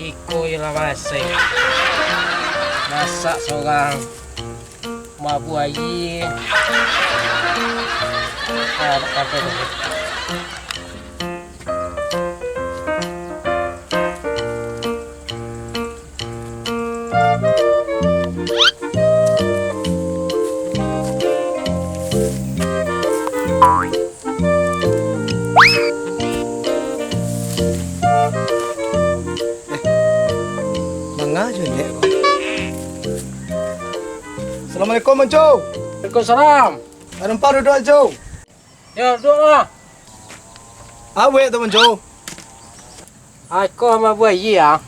Iko ialah masak seorang mabu air. Tak apa. Mengaju ni. Assalamualaikum Mancu. Waalaikumsalam. Nampak duduk Mancu. Ya, duduklah. Awek tu Mancu. Aku mabu air ah.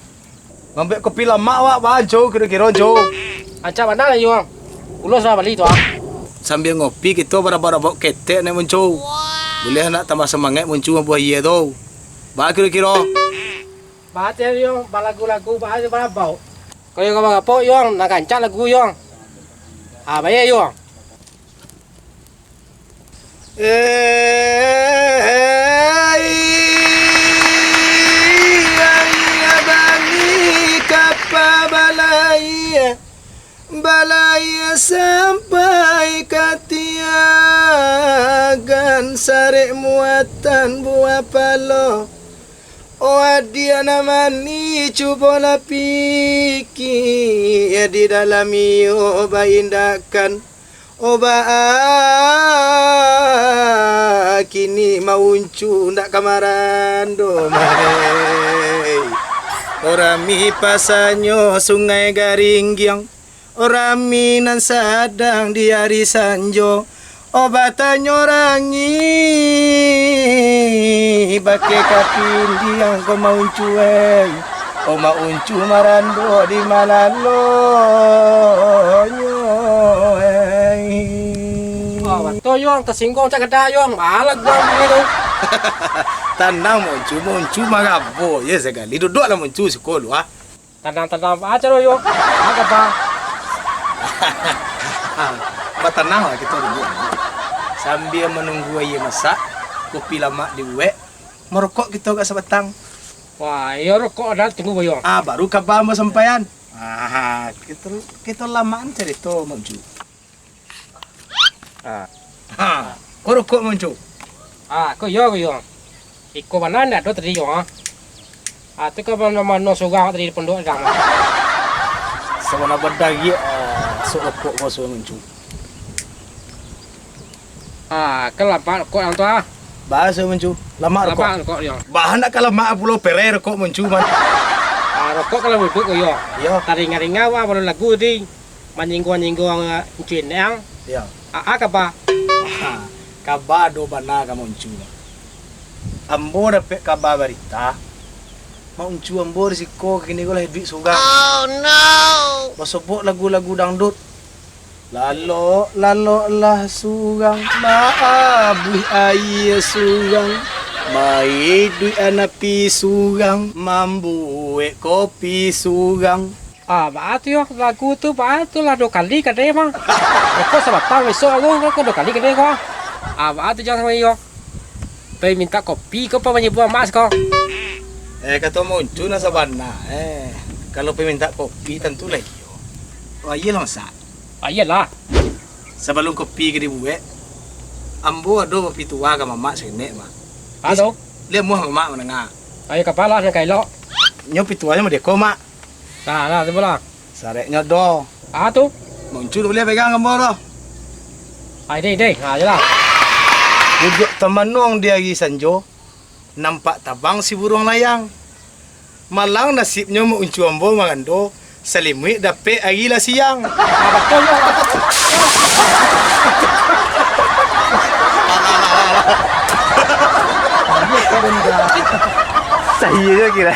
Ngambil kopi lama awak Mancu kira-kira Mancu. Macam mana lah you? Ulos lah balik tu ah. Sambil ngopi kita bara-bara bawa ketek ni Mancu. Boleh nak tambah semangat Mancu mabu air tu. Ba kira-kira. Bahat ya yung balagu-lagu bahat yung balabaw. Kaya ka mga po yung nakancak lagu yung. Bayar yung. Balaya sampai katiagan sare muatan buah palo. Dia namani cuba lapiki di dalam oba indakan oba kini mauncu ndak kamaran do mare orami pasanyo sungai garinggiang orami nan sadang di hari sanjo obatanyo rangi pakai kapin yang kau mau cuai kau mau uncu marando di mana lo Betul yung tersinggung cak kedah yung malag yung gitu. Tenang muncu marabo ya sekali duduklah muncu sekolah. Tenang aja lo yung. Apa bang? Tenanglah kita duduk sambil menunggu ayah masak kopi lama dibuat merokok kita kat sebatang. Wah, iya rokok dah tunggu boyong. Baru kabar mau sampaian. Kita lamaan cerita Mancu. Kau rokok Mancu. Kau iya boyong. Iko mana nak do tadi yung. Tu kau mana sogang tadi pondok dang. Sama berdagi sok rokok masuk Mancu. Kelapa rokok yang tu ah. Bahasa Mancu. Lama rokok. Lama rokok yang. Bahan nak kalau mak pulau perai rokok Mancu man. Rokok kalau bubuk kau yo. Yo. Taringa-ringa wah baru lagu di. Menyinggung-nyinggung cin yang. Ya. Apa? Kabar do bana ka Mancu. Ambo dapat kabar berita. Mancu ambo risiko kini kau duit suga. Oh no. Masuk lagu-lagu dangdut. Lalo lah sugang maabuh air sugang mai duit anapi sugang mambuwe kopi sugang. Baat yo lagu tu baat tu lah 2 kali kadai mah. Rokok sebatang besok aku 2 kali kadai kau. Baat tu jangan yo. Pergi minta kopi kau apa menyebut mas kau. Kata Mancu na sabana. Kalau pergi minta kopi tentu lagi yo. Ayolah masak. Iyalah. Sebelum kopi ke dibuat, ambo ada kopi tua ke mamak senek mah. Aduh. Lihat muah mamak menengah. Ayo kepala yang kailok. Nyo pituanya mau deko mak. Nah, tu bola. Sareknya do. Tu. Mancu boleh pegang ambo doh. Deh. Jelah. Duduk teman nuang dia lagi sanjo. Nampak tabang si burung layang. Malang nasibnya mau uncu ambo mangando. Selimut dapat hari lah siang. Betul yo. Saya je kira.